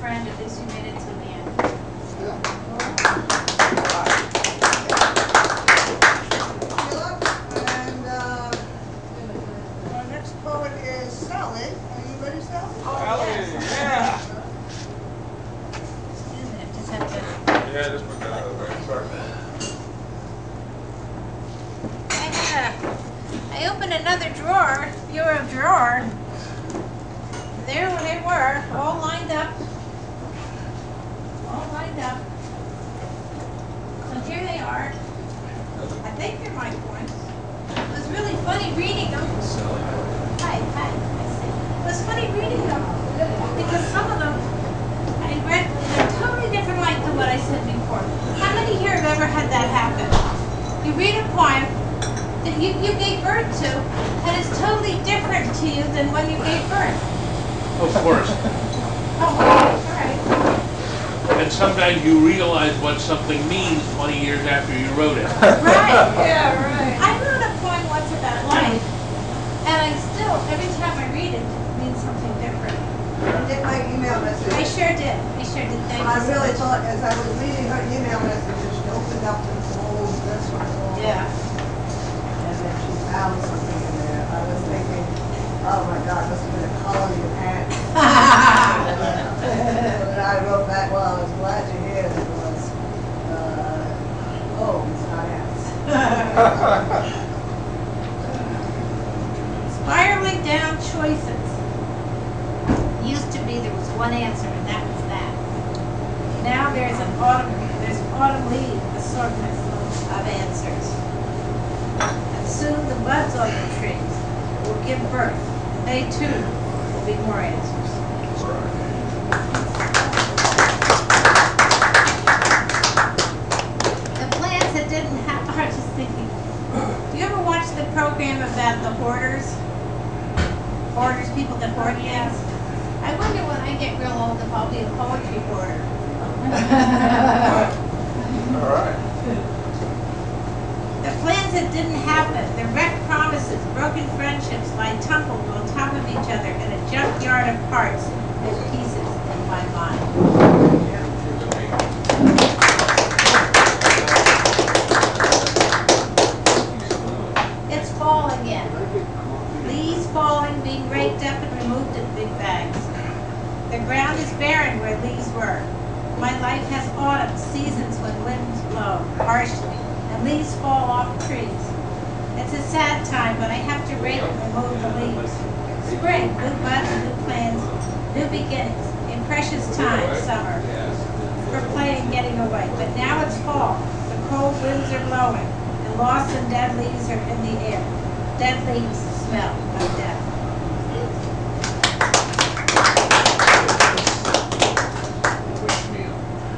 friend. At least you made it till the end. And our next poet is Sally. Are you ready, Sally? Oh, yes. Yeah. Excuse me, I just have to. Yeah, just put that out of the way. Sorry. I opened another drawer, bureau drawer. There they were, all lined up. All lined up. So here they are. I think they're my poems. It was really funny reading them. Hi. It was funny reading them because some of them I read in a totally different light than what I said before. How many here have ever had that happen? You read a poem that you gave birth to, and it's totally different to you than when you gave birth. Of course. Oh, all right. And sometimes you realize what something means 20 years after you wrote it. Right. Yeah, right. I wrote a poem once about life, and I still, every time I read it, it means something different. I did my email message. I sure did. Thank you. I really thought, as I was reading her email message, she opened up this whole, this one. Yeah. And then she found something in there. I was thinking, oh my God, must have been a colony of ants. And I wrote back, well, I was glad to hear that it was, oh, it's not ants. Spiraling down choices. Used to be there was one answer, and that was that. Now there's autumn leaf assortment of answers. And soon the buds on the trees will give birth, and they too will be more answers. The plants that didn't have, I was just thinking, do you ever watch the program about the hoarders? Hoarders, people that hoard things? I wonder when I get real old if I'll be a poetry hoarder. All right. The plans that didn't happen, the wrecked promises, broken friendships lie tumbled on top of each other in a junkyard of parts and pieces in my mind. It's fall again. Leaves falling, being raked up and removed in big bags. The ground is barren where leaves were. My life has autumn, seasons when winds blow harshly and leaves fall off trees. It's a sad time, but I have to rake and remove the leaves. Spring, new buds, new plans, new beginnings. A precious time, summer, for play and getting away. But now it's fall. The cold winds are blowing, and lost and dead leaves are in the air. Dead leaves smell of death.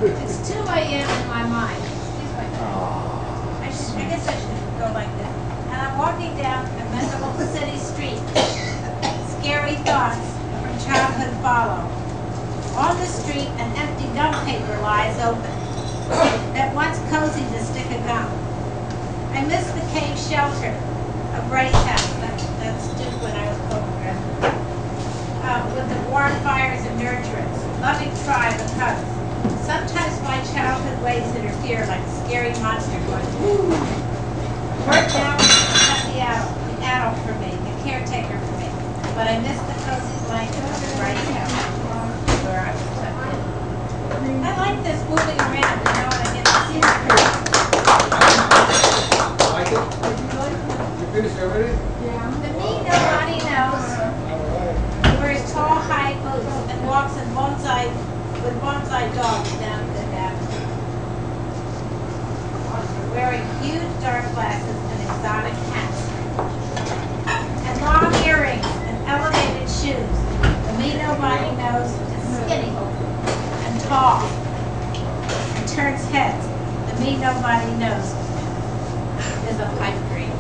It's 2 a.m. in my mind. Excuse my I guess I should go like that. And I'm walking down a miserable city street. Scary thoughts from childhood follow. On the street, an empty gum paper lies open. That once cozy to stick a gum. I miss the cave shelter of Rice House. That stood when I was photographed. With the warm fires and nurturance, loving tribe and hugs. Sometimes my childhood ways interfere like a scary monster going, woo. Work now is the adult for me, the caretaker for me. But I miss the cozy blanket of the Rice House where I was tucked in. I like this moving around, you know, and I get to see the pretty. Like it? You finished already? The me nobody knows. He wears tall, high boots and walks in with bonsai dogs down Fifth Avenue. Wearing huge dark glasses and exotic hats. And long earrings and elevated shoes. The me nobody knows is skinny and tall and turns heads. The me nobody knows is a pipe dream.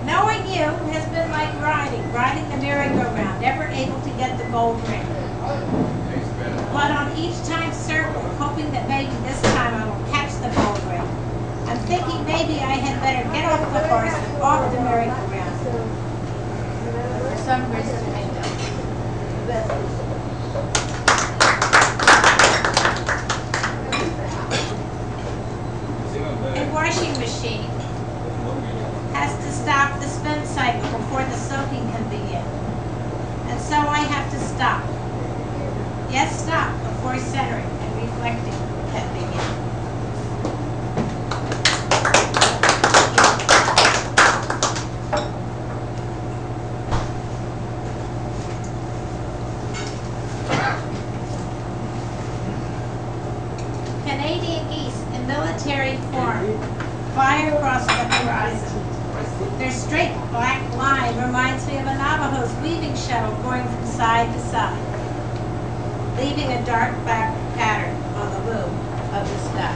Knowing you has been like riding the merry-go-round, never able to get the gold ring. But on each time circle, hoping that maybe this time I will catch the gold ring. I'm thinking maybe I had better get off the horse and off the merry-go-round. numbers in the window. A washing machine has to stop the spin cycle before the soaking can begin. And so I have to stop. Yes, stop before centering and reflecting can begin. Canadian geese in military form fly across the horizon. Their straight black line reminds me of a Navajo's weaving shuttle going from side to side, leaving a dark black pattern on the blue of the sky.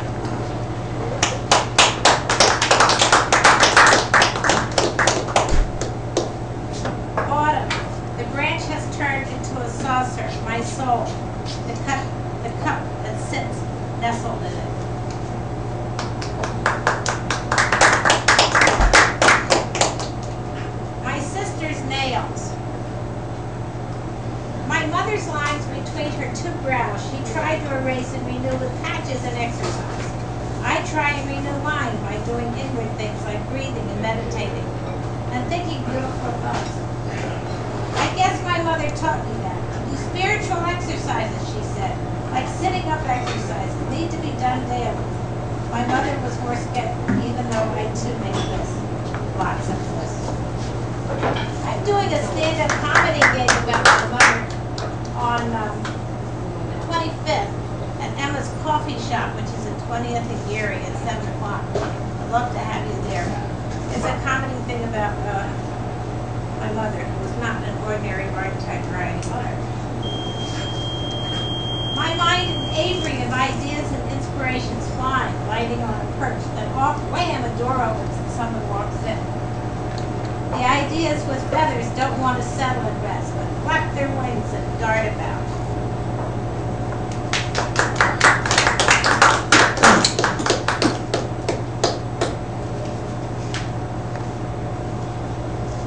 Autumn. The branch has turned into a saucer, my soul, the cup that sits nestled in it. My sister's nails. My mother's lines between her two brows she tried to erase and renew with patches and exercise. I try and renew mine by doing inward things like breathing and meditating and thinking beautiful thoughts. I guess my mother taught me that. Do spiritual exercises, she said, like sitting up exercises, need to be done daily. My mother was more skeptical, even though I too make lists, lots of lists. I'm doing a stand-up comedy gig about my mother on the 25th at Emma's Coffee Shop, which is at 20th and Geary at 7 o'clock. I'd love to have you there. It's a comedy thing about my mother, who was not an ordinary archetype writing mother. My mind is Avery of ideas and inspirations flying, lighting on a perch. Then off, wham, a door opens and someone walks in. The ideas with feathers don't want to settle and rest, but flap their wings and dart about.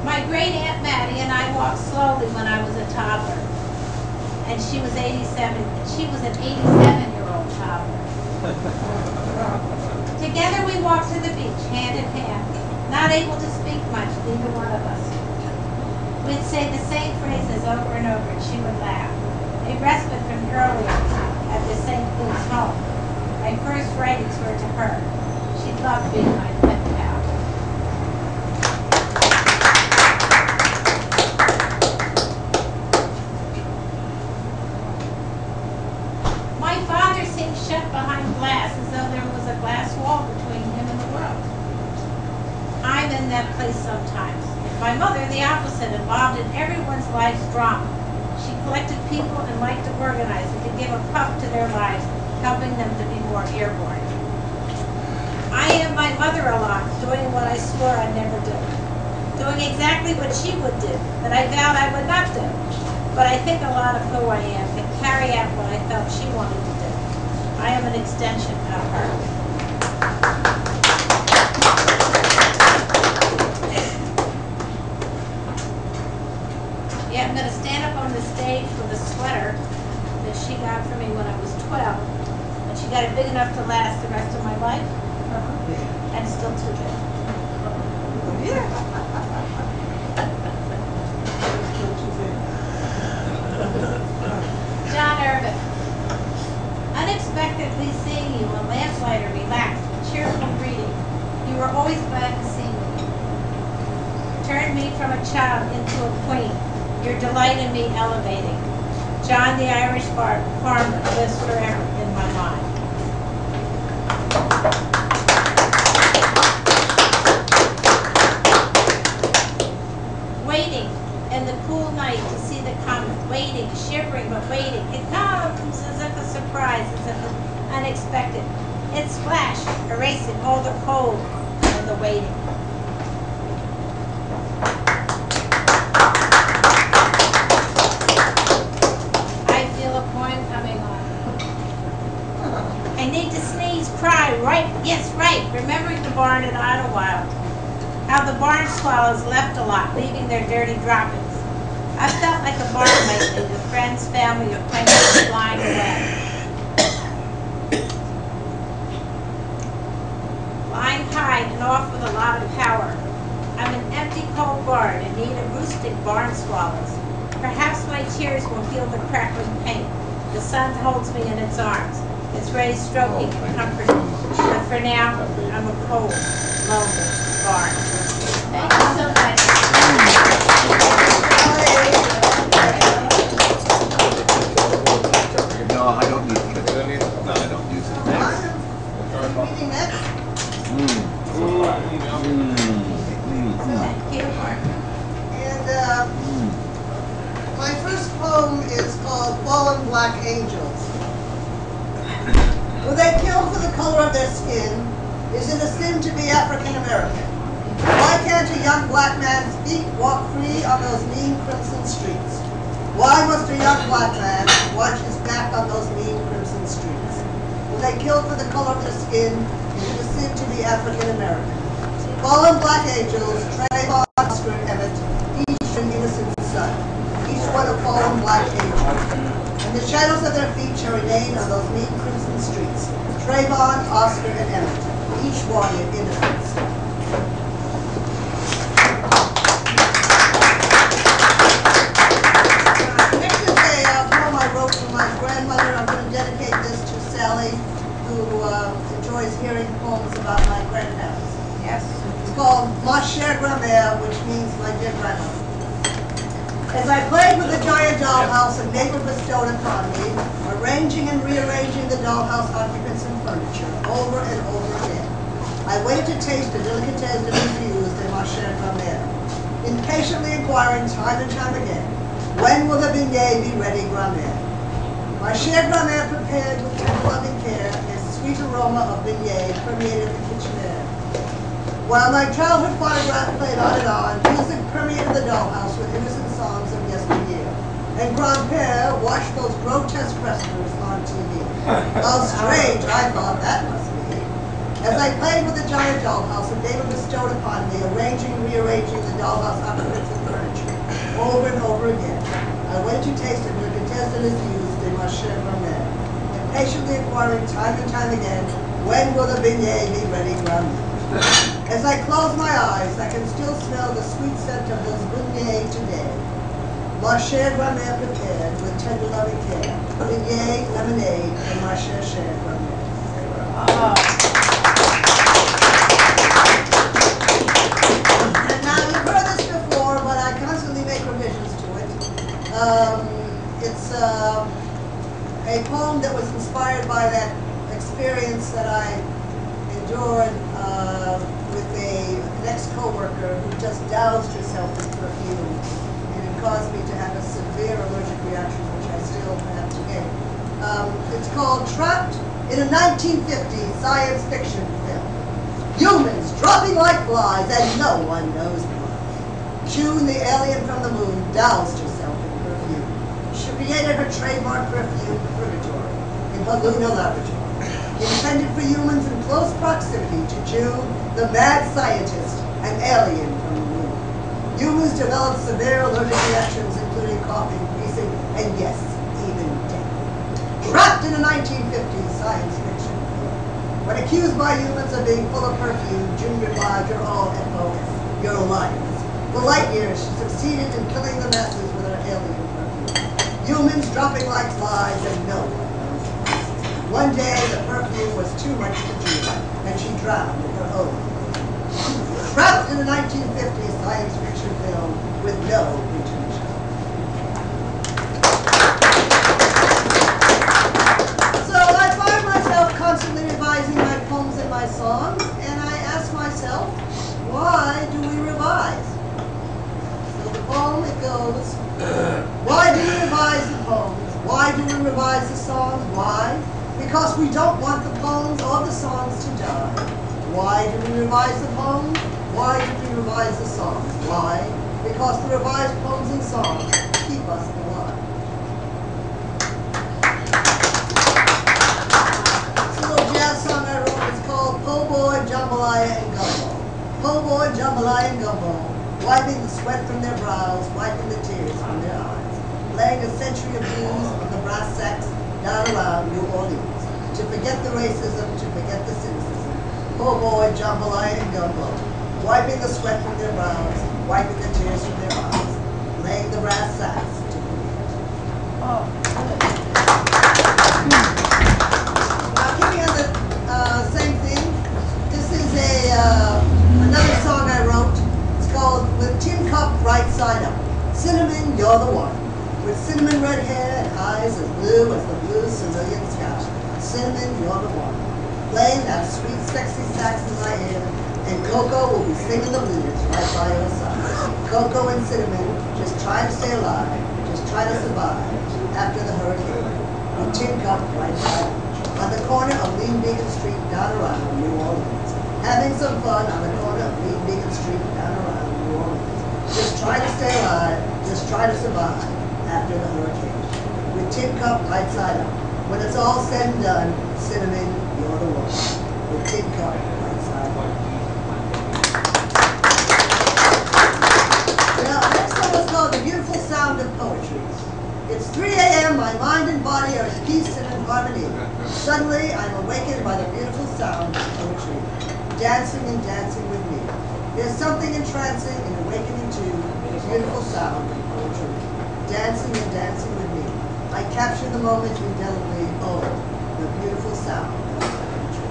My great Aunt Mattie and I walked slowly when I was a toddler. And she was 87, and she was an 87-year-old toddler. Together we walked to the beach, hand in hand, not able to speak much, neither one of us. We'd say the same phrases over and over, and she would laugh. A respite from earlier at the St. Louis home. My first writings were to her. She loved being my pet pal. Shut behind glass as though there was a glass wall between him and the world. I'm in that place sometimes. My mother, the opposite, involved in everyone's life's drama. She collected people and liked to organize and to give a puff to their lives, helping them to be more airborne. I am my mother a lot, doing what I swore I'd never do. Doing exactly what she would do, that I vowed I would not do. But I think a lot of who I am can carry out what I felt she wanted to do. I am an extension of her. Yeah, I'm going to stand up on the stage with a sweater that she got for me when I was 12. And she got it big enough to last the rest of my life. And still too big. John Irvin. Unexpectedly seeing you, a lamplighter, relaxed, cheerful greeting. You were always glad to see me. Turned me from a child into a queen. Your delight in me elevating. John the Irish farmer lives forever in my mind. Waiting in the cool night to see the comet. Waiting, shivering, but waiting. It comes as if a surprise, as if unexpected. It splashed, erasing all the cold and the waiting. I feel a poem coming on. I need to sneeze, cry, right, yes, right, remembering the barn at Idlewild. How the barn swallows left a lot, leaving their dirty droppings. I felt like a barn lately, with friends, family, acquaintances flying away. Flying high and off with a lot of power. I'm an empty, cold barn in need of roosting barn swallows. Perhaps my tears will heal the crackling pain. The sun holds me in its arms, its rays stroking and comforting. But for now, I'm a cold, lonely barn. Thank you so much. No, I don't need it. No, I don't use it. Meeting next. Thank you. And my first poem is called Fallen Black Angels. Were they killed for the color of their skin? Is it a sin to be African American? Why can't a young black man's feet walk free on those mean crimson streets? Why must a young black man watch his back on those mean crimson streets? Were they killed for the color of their skin? Is it a sin to be African American? Fallen black angels, Trayvon, Oscar, and Emmett, each an innocent son, each one a fallen black angel. And the shadows of their feet shall remain on those mean crimson streets. Trayvon, Oscar, and Emmett, each one in innocence. Next is a poem I wrote for my grandmother. I'm going to dedicate this to Sally, who enjoys hearing poems about my grandparents. Yes. It's called Ma Chère Grand-Mère, which means my dear grandmother. As I played with the giant dollhouse a neighbor bestowed upon me, arranging and rearranging the dollhouse occupants and furniture over and over again, I waited to taste the délicatesse de refused in Ma Chère Grand-Mère, impatiently inquiring time and time again, when will the beignet be ready, Grand-Mère? Ma Chère Grand-Mère prepared with tender loving care, a sweet aroma of beignet permeated the kitchen air. While my childhood photograph played on and on, music permeated the dollhouse with innocent songs of yesteryear. And Grand-Père watched those grotesque wrestlers on TV. How strange, I thought that must be. As I played with the giant dollhouse, a neighbor bestowed upon me, arranging and rearranging the dollhouse occupants and furniture, over and over again. I went to taste it, but the contestant is used in Ma Chère Grand-Mère, impatiently inquiring time and time again, when will the beignet be ready, Grand-Mère? As I close my eyes, I can still smell the sweet scent of those beignets today. Ma Chère Grand-Mère prepared with tender loving care, beignet, lemonade, and Ma Chère Grand-Mère. And now you've heard this before, but I constantly make revisions to it. It's a poem that was inspired by that experience that I endured with an ex-co-worker who just doused herself in perfume, and it caused me to have a severe allergic reaction, which I still have today. It's called Trapped in a 1950s science fiction film. Humans dropping like flies and no one knows why. June, the alien from the moon, doused herself in perfume. She created her trademark perfume, Purgatory, in her lunar laboratory. Intended for humans in close proximity to June, the mad scientist, an alien from the moon. Humans developed severe allergic reactions, including coughing, wheezing, and yes, even death. Trapped in a 1950s science fiction film. When accused by humans of being full of perfume, June replied, "You're all FOS. You're liars." For light years, she succeeded in killing the masses with her alien perfume. Humans dropping like flies and no one. One day, the perfume was too much for June, and she drowned in her own. Trapped in a 1950s science fiction film with no return shot. So I find myself constantly revising my poems and my songs, and I ask myself, why do we revise? So the poem, it goes, why do we revise the poems? Why do we revise the songs? Why? Because we don't want the poems or the songs to die. Why do we revise the poems? Why do we revise the songs? Why? Because the revised poems and songs keep us alive. This little jazz song I wrote is called Po' Boy, Jambalaya, and Gumbo. Po' Boy, Jambalaya, and Gumbo. wiping the sweat from their brows, wiping the tears from their eyes, playing a century of blues of the brass sacks down around New Orleans, to forget the racism, to forget the cynicism. Po' boy, jambalaya, and gumbo, wiping the sweat from their brows, wiping the tears from their eyes, playing the brass sacks to forget. Oh, Now, keeping on the same theme, this is another song I wrote. It's called With Tin Cup Right Side Up. Cinnamon, you're the one. With cinnamon red hair and eyes as blue as the blue cerulean sky. Cinnamon, you're the one. Playing that sweet, sexy sax in my ear, and Coco will be singing the blues right by your side. Coco and Cinnamon, just try to stay alive, just try to survive after the hurricane. With Tin Cup right side up. On the corner of Lean Beacon Street down around New Orleans. Having some fun on the corner of Lean Beacon Street down around New Orleans. Just try to stay alive, just try to survive after the hurricane. With Tin Cup right side up. When it's all said and done, Cinnamon, you're the one. With Tin Cup right side up. Now, next one was called The Beautiful Sound of Poetry. It's 3 a.m., my mind and body are at peace and in harmony. Suddenly, I'm awakened by the beautiful sound of poetry, dancing and dancing with me. There's something entrancing and awakening to the beautiful sound of poetry, dancing and dancing with me. I capture the moment indelibly, oh, the beautiful sound of poetry.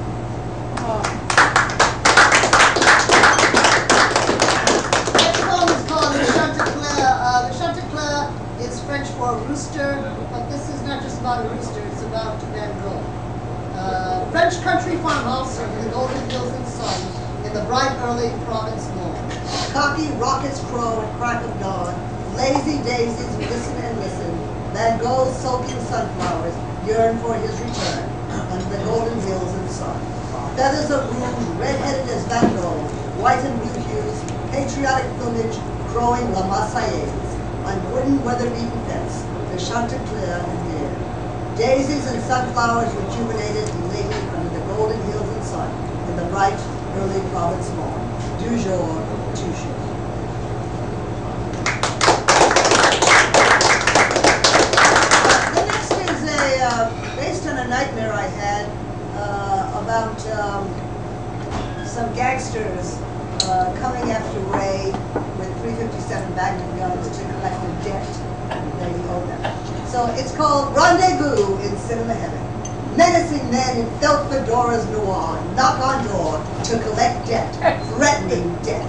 Next poem is called The Chanticleer. The Chanticleer is French for rooster, but this is not just about a rooster, it's about Van Gogh. French country farmhouse in the golden hills and sun, in the bright early Provence morn. Cocky rockets crow at crack of dawn, lazy daisies listen and listen. Van Gogh's sulking sunflowers yearn for his return under the golden hills and sun. Feathers of rouge, red-headed as Van Gogh, white and blue hues, patriotic plumage, crowing La Marseillaise. On wooden weather-beaten fence, the Chanticleer in the air. Daisies and sunflowers rejuvenated, elated under the golden hills and sun, in the bright, early Provence morn. Du jour, toujours. The next is based on a nightmare I had about some gangsters coming after Ray with 357 Magnum guns to collect the debt that he owed them. So it's called Rendezvous in Cinema Heaven. Menacing men in felt fedoras noir knock on door to collect debt, threatening death.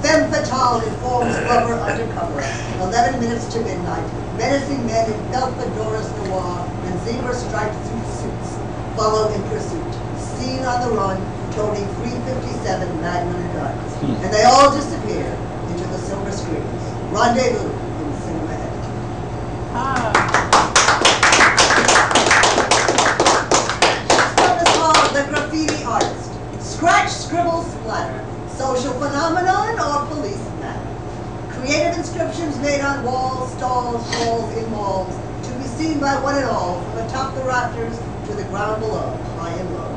Femme fatale informs lover undercover. 11 minutes to midnight. Menacing men in felt fedoras noir and zebra-striped suits follow in pursuit. Seen on the run, toting 357 Magnum guns. And they all disappear into the silver screens. Rendezvous in Cinema Heaven. This one is called The Graffiti Artist. Scratch, scribble, splatter. Social phenomenon or police matter. Creative inscriptions made on walls, stalls, walls, in malls, to be seen by one and all, from atop the rafters to the ground below, high and low.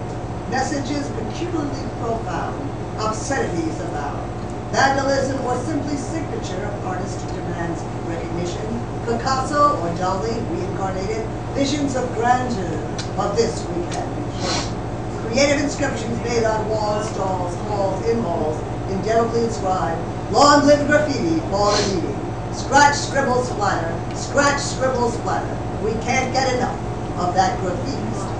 Messages peculiarly profound, obscenities abound. Vandalism or simply signature of artist who demands recognition. Picasso or Dali reincarnated, visions of grandeur, of this we can be sure. Creative inscriptions made on walls, stalls, halls, in malls, indelibly inscribed, long live graffiti, fall a meeting. Scratch, scribble, splatter, scratch, scribble, splatter. We can't get enough of that graffiti stuff.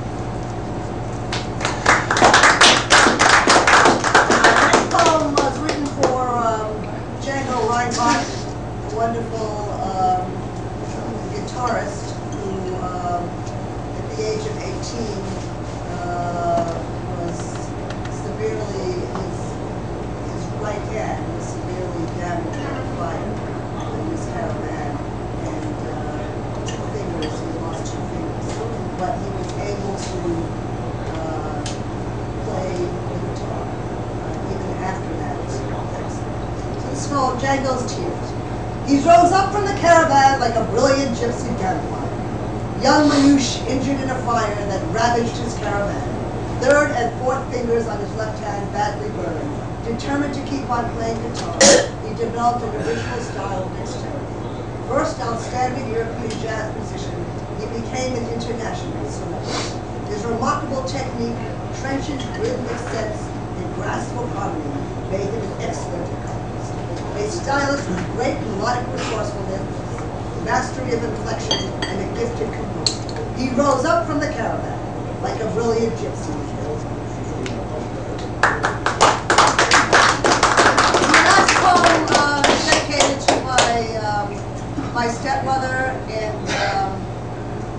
This poem was written for Django Reinhardt, a wonderful guitarist who, at the age of 18, was severely, his right hand was severely damaged by a fire in his caravan, and 2 fingers, he lost 2 fingers. But he was able to play the guitar even after that. So it's called Django's Tears. He rose up from the caravan like a brilliant gypsy campfire. Young Manouche injured in a fire that ravaged his caravan. 3rd and 4th fingers on his left hand badly burned. Determined to keep on playing guitar, he developed an original style of mixture. First outstanding European jazz musician, he became an international celebrity. His remarkable technique, trenchant rhythmic sense, and graceful harmony made him an excellent accompanist. A stylist with great melodic resourcefulness, mastery of inflection, and a gifted composer. He rose up from the caravan like a brilliant gypsy. The last poem is dedicated to my stepmother and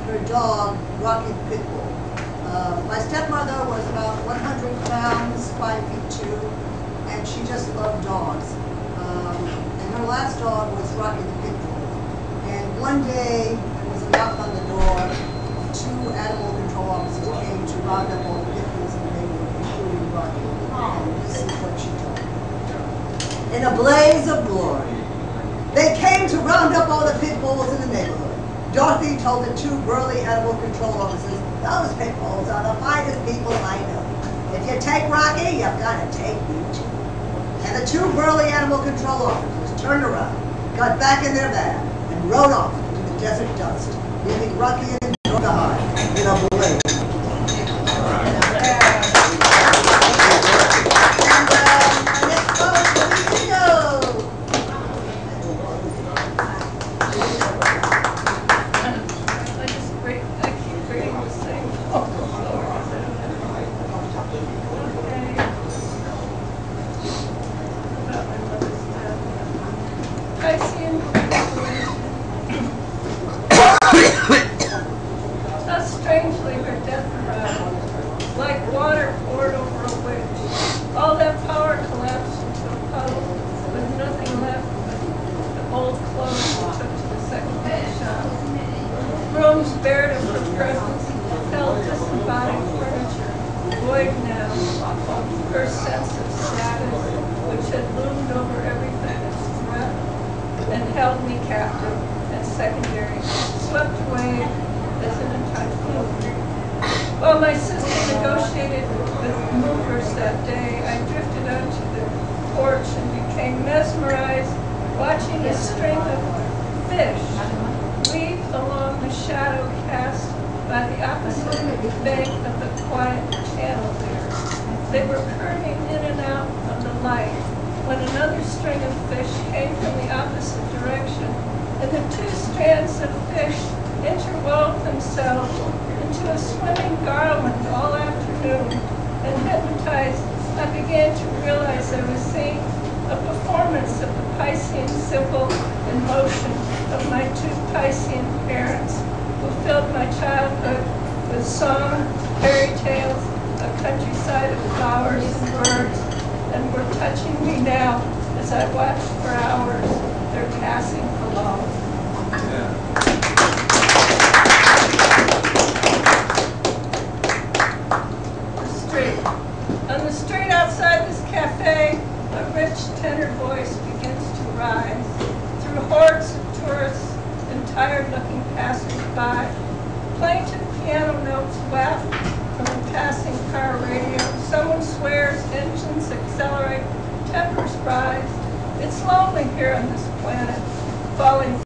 her dog, Rocky the Pit Bull. My stepmother was about 100 pounds, 5 feet 2, and she just loved dogs. And her last dog was Rocky the Pit Bull. And one day, there was a knock on the door. 2 animal control officers came to round up all the pit bulls in the neighborhood, including Rocky. And this is what she told me. In a blaze of glory, they came to round up all the pit bulls in the neighborhood. Dorothy told the 2 burly animal control officers, "Those pit bulls are the finest people I know. If you take Rocky, you've got to take me too." And the 2 burly animal control officers turned around, got back in their van, and rode off into the desert dust, leaving Rocky and Joe behind in a blaze. And my next poem will be Indigo. I keep reading the same. I see him. How strangely her death arrived, like water poured over a witch. All that power collapsed into a puddle, with nothing left but the old clothes she took to the second-hand shop. Rooms bared of her presence, held disembodied furniture, void now, her sense of status, which had loomed over everything as threat, and held me captive and secondary, swept away as in a typhoon. While my sister negotiated with movers that day, I drifted onto the porch and became mesmerized watching a string of fish weave along the shadow cast by the opposite bank of the quiet channel there. They were curving in and out of the light when another string of fish came from the opposite direction, and the 2 strands of fish interwove themselves into a swimming garland all afternoon, and hypnotized, I began to realize I was seeing a performance of the Piscean symbol in motion of my 2 Piscean parents, who filled my childhood with song, fairy tales, a countryside of flowers and birds, and were touching me now as I watched for hours their passing along. The street. On the street outside this cafe, a rich tenor voice begins to rise. Through hordes of tourists and tired-looking passers-by, plaintive piano notes waft from a passing car radio. Someone swears, engines accelerate, tempers rise. It's lonely here on this planet, falling